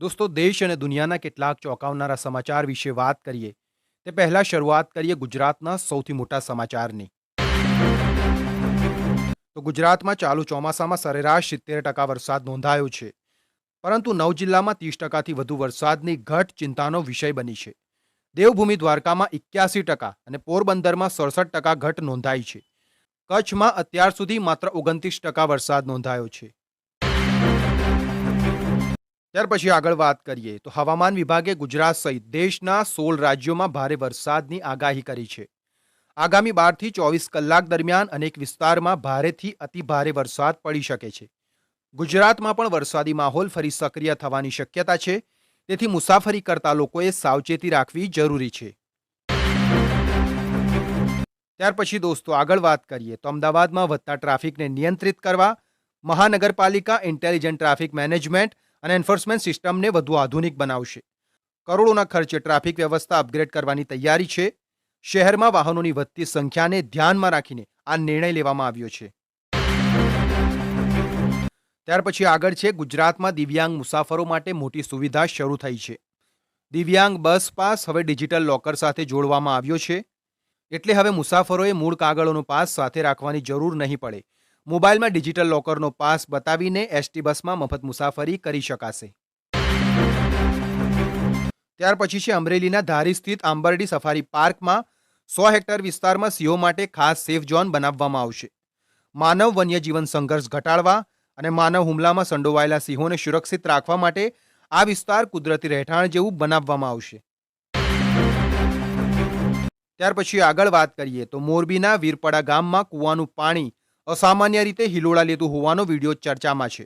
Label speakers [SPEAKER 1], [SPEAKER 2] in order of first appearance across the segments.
[SPEAKER 1] દોસ્તો, દેશ અને દુનિયાના કેટલાક ચોંકાવનારા સમાચાર વિશે વાત કરીએ તે પહેલા શરૂઆત કરીએ ગુજરાતના સૌથી મોટા સમાચારની. તો ગુજરાતમાં ચાલુ ચોમાસામાં સરેરાશ 70% વરસાદ નોંધાયો છે. પરંતુ 9 જિલ્લામાં 30%થી વધુ વરસાદની ઘટ ચિંતાનો વિષય બની છે. દેવભૂમિ દ્વારકામાં 81% અને પોરબંદરમાં 67% ઘટ નોંધાઈ છે. કચ્છમાં અત્યાર સુધી માત્ર 29% વરસાદ નોંધાયો છે. ત્યાર પછી આગળ વાત કરીએ તો હવામાન વિભાગે ગુજરાત સહિત દેશના 16 રાજ્યોમાં ભારે વરસાદની આગાહી કરી છે. આગામી 12 થી 24 કલાક દરમિયાન અનેક વિસ્તારમાં ભારેથી અતિ ભારે વરસાદ પડી શકે છે. ગુજરાતમાં પણ વરસાદી માહોલ ફરી સક્રિય થવાની શક્યતા છે. તેથી મુસાફરી કરતા લોકોએ સાવચેતી રાખવી જરૂરી છે. ત્યાર પછી દોસ્તો આગળ વાત કરીએ તો અમદાવાદમાં વધતા ટ્રાફિકને નિયંત્રિત કરવા મહાનગરપાલિકા ઇન્ટેલિજન્ટ ટ્રાફિક મેનેજમેન્ટ અને એન્ફોર્સમેન્ટ સિસ્ટમને વધુ આધુનિક બનાવશે. કરોડોના ખર્ચે ટ્રાફિક વ્યવસ્થા અપગ્રેડ કરવાની તૈયારી છે. શહેરમાં વાહનોની વધતી સંખ્યાને ધ્યાનમાં રાખીને આ નિર્ણય લેવામાં આવ્યો છે. ત્યાર પછી આગળ છે ગુજરાતમાં દિવ્યાંગ મુસાફરો માટે મોટી સુવિધા શરૂ થઈ છે. દિવ્યાંગ બસ પાસ હવે ડિજિટલ લોકર સાથે જોડવામાં આવ્યો છે. એટલે હવે મુસાફરોએ મૂળ કાગળોનો પાસ સાથે રાખવાની જરૂર નહીં પડે. મોબાઈલમાં ડિજિટલ લોકરનો પાસ બતાવીને એસટી બસમાં મફત મુસાફરી કરી શકાશે. ત્યાર પછી છે અમરેલીના ધારી સ્થિત આંબરડી સફારી પાર્કમાં 100 હેક્ટર વિસ્તારમાં સિંહો માટે ખાસ સેફ ઝોન બનાવવામાં આવશે. માનવ વન્યજીવન સંઘર્ષ ઘટાડવા અને માનવ હુમલામાં સંડોવાયેલા સિંહોને સુરક્ષિત રાખવા માટે આ વિસ્તાર કુદરતી રહેઠાણ જેવું બનાવવામાં આવશે. ત્યાર પછી આગળ વાત કરીએ તો મોરબીના વીરપડા ગામમાં કૂવાનું પાણી અસામાન્ય રીતે હિલોળા લેતું હોવાનો વિડીયો ચર્ચામાં છે.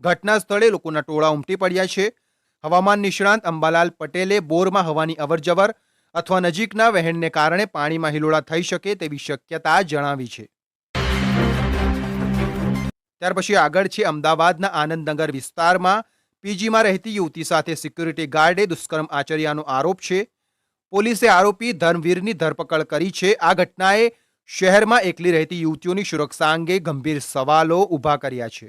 [SPEAKER 1] ઘટના સ્થળે લોકોના ટોળા ઉમટી પડ્યા છે. હવામાન નિષ્ણાંત અંબાલાલ પટેલે બોરમાં હવાની અવરજવર અથવા નજીકના વહેણને કારણે પાણીમાં હિલોળા થઈ શકે તેવી શક્યતા જણાવી છે. ત્યાર પછી આગળ છે અમદાવાદના આનંદનગર વિસ્તારમાં પીજીમાં રહેતી યુવતી સાથે સિક્યુરિટી ગાર્ડે દુષ્કર્મ આચર્યાનો આરોપ છે. પોલીસે આરોપી ધર્મવીરની ધરપકડ કરી છે. આ ઘટનાએ શહેરમાં એકલી રહેતી યુવતીઓની સુરક્ષા અંગે ગંભીર સવાલો ઊભા કર્યા છે.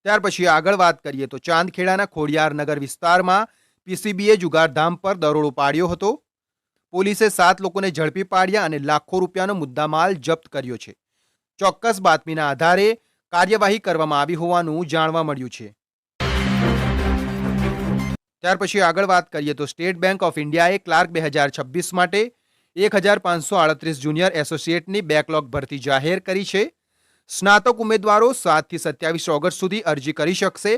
[SPEAKER 1] ત્યાર પછી આગળ વાત કરીએ તો ચાંદખેડાના ખોડિયારનગર વિસ્તારમાં પીસીબીએ જુગારધામ પર દરોડો પાડ્યો હતો. પોલીસે 7 લોકોને ઝડપી પાડ્યા અને લાખો રૂપિયાનો મુદ્દામાલ જપ્ત કર્યો છે. ચોક્કસ બાતમીના આધારે કાર્યવાહી કરવામાં આવી હોવાનું જાણવા મળ્યું છે. ત્યાર પછી આગળ વાત કરીએ તો સ્ટેટ બેંક ઓફ ઇન્ડિયાએ ક્લાર્ક 2026 માટે 1538 જુનિયર એસોસિએટની બેકલોગ ભરતી જાહેર કરી છે. સ્નાતક ઉમેદવારો 7 થી 27 ઓગસ્ટ સુધી અરજી કરી શકશે.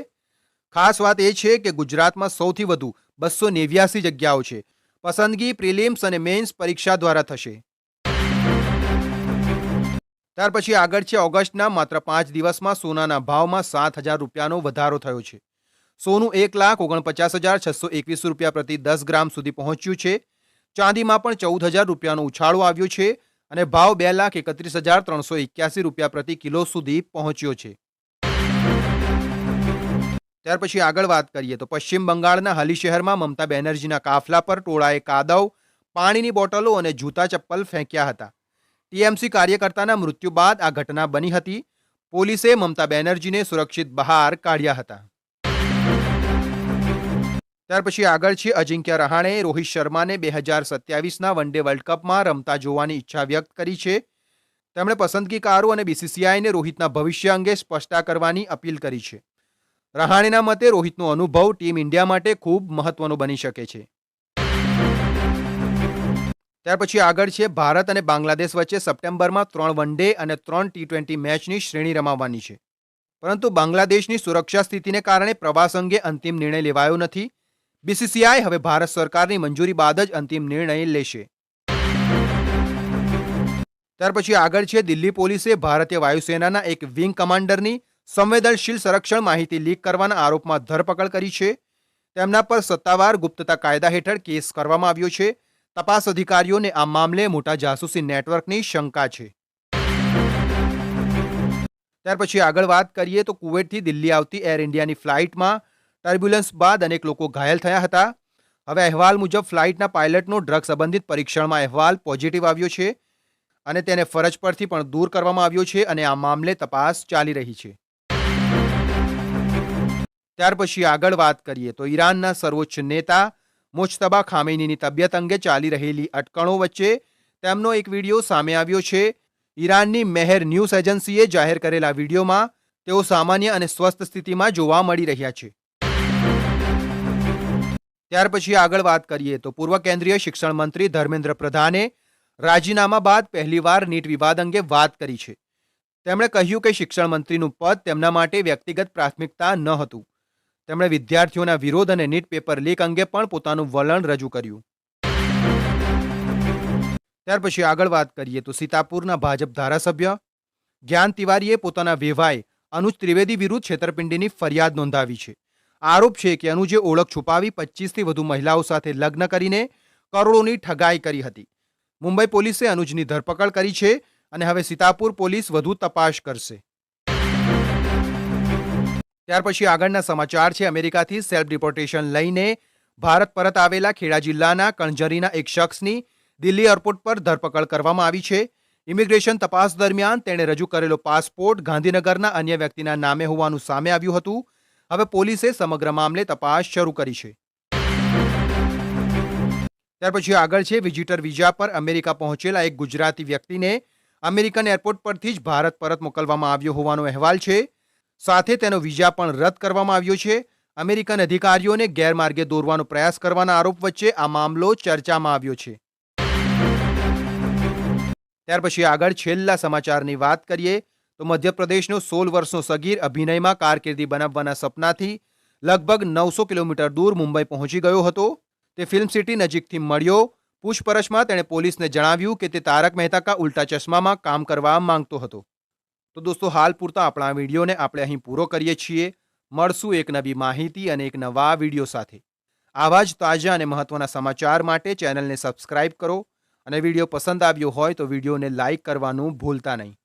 [SPEAKER 1] ખાસ વાત એ છે કે ગુજરાતમાં સૌથી વધુ 289 જગ્યાઓ છે. પસંદગી પ્રિલિમ્સ અને મેન્સ પરીક્ષા દ્વારા થશે. ત્યાર પછી આગળ છે ઓગસ્ટના માત્ર 5 દિવસમાં સોનાના ભાવમાં 7,000 રૂપિયાનો વધારો થયો છે. સોનું 1,49,621 રૂપિયા પ્રતિ 10 ગ્રામ સુધી પહોંચ્યું છે. ચાંદીમાં પણ 14,000 રૂપિયાનો ઉછાળો આવ્યો છે અને ભાવ 2,31,381 રૂપિયા પ્રતિ કિલો સુધી પહોંચ્યો છે. ત્યાર પછી આગળ વાત કરીએ તો પશ્ચિમ બંગાળના હાલી શહેરમાં મમતા બેનર્જીના કાફલા પર ટોળાએ કાદવ, પાણીની બોટલો અને જૂતા ચપ્પલ ફેંક્યા હતા. ટીએમસી કાર્યકર્તાના મૃત્યુ બાદ આ ઘટના બની હતી. પોલીસે મમતા બેનર્જીને સુરક્ષિત બહાર કાઢ્યા હતા. ત્યાર પછી આગળ છે અજિંક્ય રહાણે રોહિત શર્માને 2027ના વન ડે વર્લ્ડ કપમાં રમતા જોવાની ઈચ્છા વ્યક્ત કરી છે. તેમણે પસંદગીકારો અને બીસીસીઆઈને રોહિતના ભવિષ્ય અંગે સ્પષ્ટતા કરવાની અપીલ કરી છે. રહાણેના મતે રોહિતનો અનુભવ ટીમ ઇન્ડિયા માટે ખૂબ મહત્વનો બની શકે છે. ત્યાર પછી આગળ છે ભારત અને બાંગ્લાદેશ વચ્ચે સપ્ટેમ્બરમાં 3 વન ડે અને 3 ટી20 મેચની શ્રેણી રમાવાની છે. પરંતુ બાંગ્લાદેશની સુરક્ષા સ્થિતિને કારણે પ્રવાસ અંગે અંતિમ નિર્ણય લેવાયો નથી. બીસીસીઆઈ હવે ભારત સરકારની મંજૂરી બાદ જ અંતિમ નિર્ણય લેશે. ત્યાર પછી આગળ છે દિલ્હી પોલીસે ભારતીય વાયુસેનાના એક વિંગ કમાન્ડરની સંવેદનશીલ સંરક્ષણ માહિતી લીક કરવાના આરોપમાં ધરપકડ કરી છે. તેમના પર સત્તાવાર ગુપ્તતા કાયદા હેઠળ કેસ કરવામાં આવ્યો છે. તપાસ અધિકારીઓને આ મામલે મોટા જાસૂસી નેટવર્કની શંકા છે. ત્યાર પછી આગળ વાત કરીએ તો કુવૈતથી દિલ્હી આવતી એર ઇન્ડિયાની ફ્લાઇટમાં ટર્બ્યુલન્સ બાદ અનેક લોકો ઘાયલ થયા હતા. હવે અહેવાલ મુજબ ફ્લાઇટના પાયલટનો ડ્રગ સંબંધિત પરીક્ષણમાં અહેવાલ પોઝિટિવ આવ્યો છે અને તેને ફરજ પરથી પણ દૂર કરવામાં આવ્યો છે અને આ મામલે તપાસ ચાલી રહી છે. ત્યાર પછી આગળ વાત કરીએ તો ઈરાનના સર્વોચ્ચ નેતા મુજતબા ખામેનીની તબિયત અંગે ચાલી રહેલી અટકળો વચ્ચે તેમનો એક વિડીયો સામે આવ્યો છે. ઈરાનની મેહેર ન્યૂઝ એજન્સીએ જાહેર કરેલા વિડીયોમાં તેઓ સામાન્ય અને સ્વસ્થ સ્થિતિમાં જોવા મળી રહ્યા છે. ત્યાર પછી આગળ વાત કરીએ તો પૂર્વ કેન્દ્રીય શિક્ષણ મંત્રી ધર્મેન્દ્ર પ્રધાને રાજીનામા બાદ પહેલીવાર નીટ વિવાદ અંગે વાત કરી છે. તેમણે કહ્યું કે શિક્ષણ મંત્રીનું પદ તેમના માટે વ્યક્તિગત પ્રાથમિકતા ન હતું. તેમણે વિદ્યાર્થીઓના વિરોધ અને નીટ પેપર લીક અંગે પણ પોતાનું વલણ રજૂ કર્યું. ત્યાર પછી આગળ વાત કરીએ તો સીતાપુરના ભાજપ ધારાસભ્ય જ્ઞાન તિવારીએ પોતાના વેવાય અનુજ ત્રિવેદી વિરુદ્ધ છેતરપિંડીની ફરિયાદ નોંધાવી છે. આરોપ છે કે અનુજે ઓળખ છુપાવી 25થી વધુ મહિલાઓ સાથે લગ્ન કરીને કરોડોની ઠગાઈ કરી હતી. મુંબઈ પોલીસે અનુજની ધરપકડ કરી છે અને હવે સીતાપુર પોલીસ વધુ તપાસ કરશે. ત્યાર પછી આગળના સમાચાર છે અમેરિકાથી સેલ્ફ ડિપોર્ટેશન લઈને ભારત પરત આવેલા ખેડા જિલ્લાના કણજરીના એક શખ્સની દિલ્હી એરપોર્ટ પર ધરપકડ કરવામાં આવી છે. ઇમિગ્રેશન તપાસ દરમિયાન તેણે રજૂ કરેલો પાસપોર્ટ ગાંધીનગરના અન્ય વ્યક્તિના નામે હોવાનું સામે આવ્યું હતું. હવે પોલીસે સમગ્ર મામલે તપાસ શરૂ કરી છે. ત્યાર પછી આગળ છે વિઝિટર વિઝા પર અમેરિકા પહોંચેલા એક ગુજરાતી વ્યક્તિને અમેરિકન એરપોર્ટ પરથી જ ભારત પરત મોકલવામાં આવ્યો હોવાનો અહેવાલ છે. સાથે તેનો વિઝા પણ રદ કરવામાં આવ્યો છે. અમેરિકન અધિકારીઓને ગેરમાર્ગે દોરવાનો પ્રયાસ કરવાના આરોપ વચ્ચે આ મામલો ચર્ચામાં આવ્યો છે. ત્યાર પછી આગળ છેલ્લા સમાચારની વાત કરીએ તો મધ્યપ્રદેશનો 16 વર્ષનો સગીર અભિનયમાં કારકિર્દી બનાવવાના સપનાથી લગભગ 900 કિલોમીટર દૂર મુંબઈ પહોંચી ગયો હતો. તે ફિલ્મ સિટી નજીકથી મળ્યો. પૂછપરછમાં તેણે પોલીસને જણાવ્યું કે તે તારક મહેતા કા ઉલ્ટા ચશ્મામાં કામ કરવા માંગતો હતો. તો દોસ્તો હાલ પૂરતા આપણા વિડીયોને આપણે અહીં પૂરો કરીએ છીએ. મળશું એક નવી માહિતી અને એક નવા વિડીયો સાથે. આવા જ તાજા અને મહત્વના સમાચાર માટે ચેનલને સબસ્ક્રાઇબ કરો અને વિડીયો પસંદ આવ્યો હોય તો વિડીયોને લાઇક કરવાનું ભૂલતા નહીં.